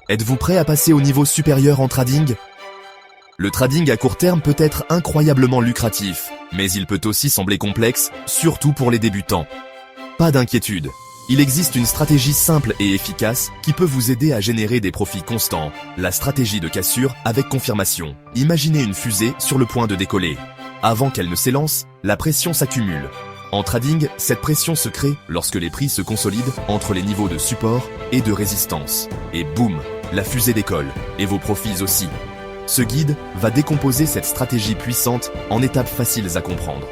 Êtes-vous prêt à passer au niveau supérieur en trading? Le trading à court terme peut être incroyablement lucratif, mais il peut aussi sembler complexe, surtout pour les débutants. Pas d'inquiétude, il existe une stratégie simple et efficace qui peut vous aider à générer des profits constants, la stratégie de cassure avec confirmation. Imaginez une fusée sur le point de décoller. Avant qu'elle ne s'élance, la pression s'accumule. En trading, cette pression se crée lorsque les prix se consolident entre les niveaux de support et de résistance. Et boum, la fusée décolle, et vos profits aussi. Ce guide va décomposer cette stratégie puissante en étapes faciles à comprendre.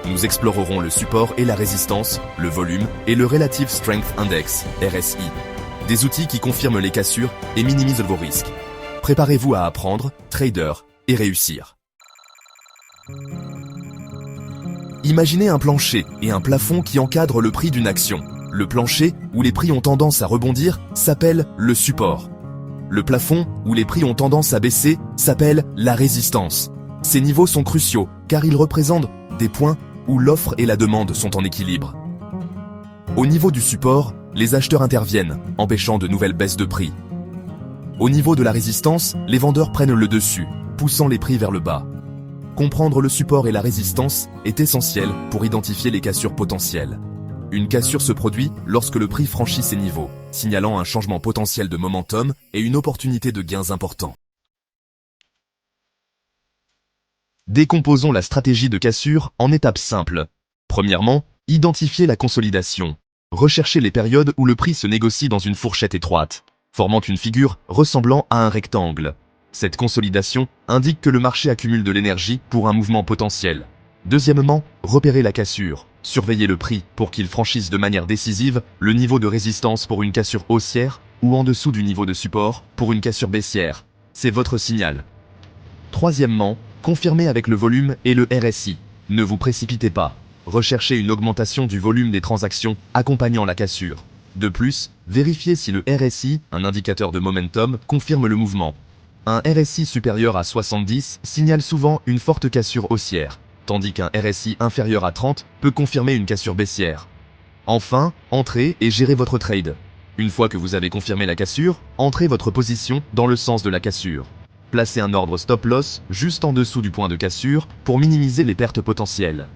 Nous explorerons le support et la résistance, le volume et le Relative Strength Index, RSI. Des outils qui confirment les cassures et minimisent vos risques. Préparez-vous à apprendre, trader, et réussir. Imaginez un plancher et un plafond qui encadrent le prix d'une action. Le plancher, où les prix ont tendance à rebondir, s'appelle le support. Le plafond, où les prix ont tendance à baisser, s'appelle la résistance. Ces niveaux sont cruciaux, car ils représentent des points où l'offre et la demande sont en équilibre. Au niveau du support, les acheteurs interviennent, empêchant de nouvelles baisses de prix. Au niveau de la résistance, les vendeurs prennent le dessus, poussant les prix vers le bas. Comprendre le support et la résistance est essentiel pour identifier les cassures potentielles. Une cassure se produit lorsque le prix franchit ces niveaux, signalant un changement potentiel de momentum et une opportunité de gains importants. Décomposons la stratégie de cassure en étapes simples. Premièrement, identifier la consolidation. Recherchez les périodes où le prix se négocie dans une fourchette étroite, formant une figure ressemblant à un rectangle. Cette consolidation indique que le marché accumule de l'énergie pour un mouvement potentiel. Deuxièmement, repérez la cassure. Surveillez le prix pour qu'il franchisse de manière décisive le niveau de résistance pour une cassure haussière ou en dessous du niveau de support pour une cassure baissière. C'est votre signal. Troisièmement, confirmez avec le volume et le RSI. Ne vous précipitez pas. Recherchez une augmentation du volume des transactions accompagnant la cassure. De plus, vérifiez si le RSI, un indicateur de momentum, confirme le mouvement. Un RSI supérieur à 70 signale souvent une forte cassure haussière, tandis qu'un RSI inférieur à 30 peut confirmer une cassure baissière. Enfin, entrez et gérez votre trade. Une fois que vous avez confirmé la cassure, entrez votre position dans le sens de la cassure. Placez un ordre stop-loss juste en dessous du point de cassure pour minimiser les pertes potentielles.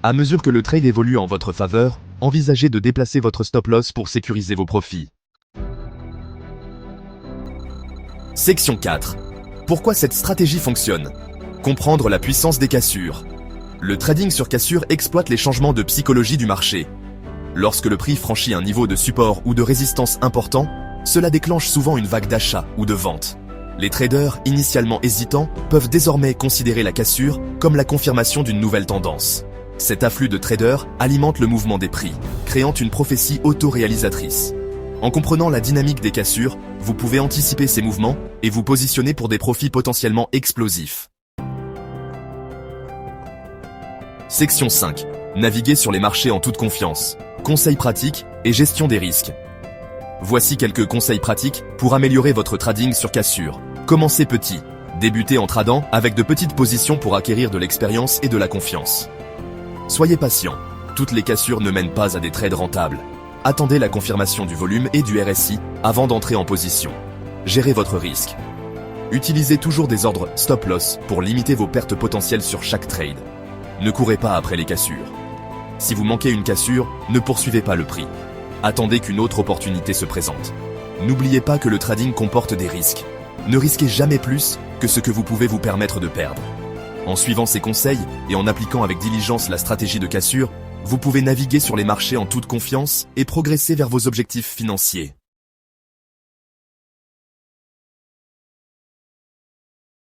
À mesure que le trade évolue en votre faveur, envisagez de déplacer votre stop-loss pour sécuriser vos profits. Section 4. Pourquoi cette stratégie fonctionne? Comprendre la puissance des cassures. Le trading sur cassure exploite les changements de psychologie du marché. Lorsque le prix franchit un niveau de support ou de résistance important, cela déclenche souvent une vague d'achat ou de vente. Les traders, initialement hésitants, peuvent désormais considérer la cassure comme la confirmation d'une nouvelle tendance. Cet afflux de traders alimente le mouvement des prix, créant une prophétie auto-réalisatrice. En comprenant la dynamique des cassures, vous pouvez anticiper ces mouvements et vous positionner pour des profits potentiellement explosifs. Section 5. Naviguer sur les marchés en toute confiance. Conseils pratiques et gestion des risques. Voici quelques conseils pratiques pour améliorer votre trading sur cassure. Commencez petit. Débutez en tradant avec de petites positions pour acquérir de l'expérience et de la confiance. Soyez patient. Toutes les cassures ne mènent pas à des trades rentables. Attendez la confirmation du volume et du RSI avant d'entrer en position. Gérez votre risque. Utilisez toujours des ordres stop-loss pour limiter vos pertes potentielles sur chaque trade. Ne courez pas après les cassures. Si vous manquez une cassure, ne poursuivez pas le prix. Attendez qu'une autre opportunité se présente. N'oubliez pas que le trading comporte des risques. Ne risquez jamais plus que ce que vous pouvez vous permettre de perdre. En suivant ces conseils et en appliquant avec diligence la stratégie de cassure, vous pouvez naviguer sur les marchés en toute confiance et progresser vers vos objectifs financiers.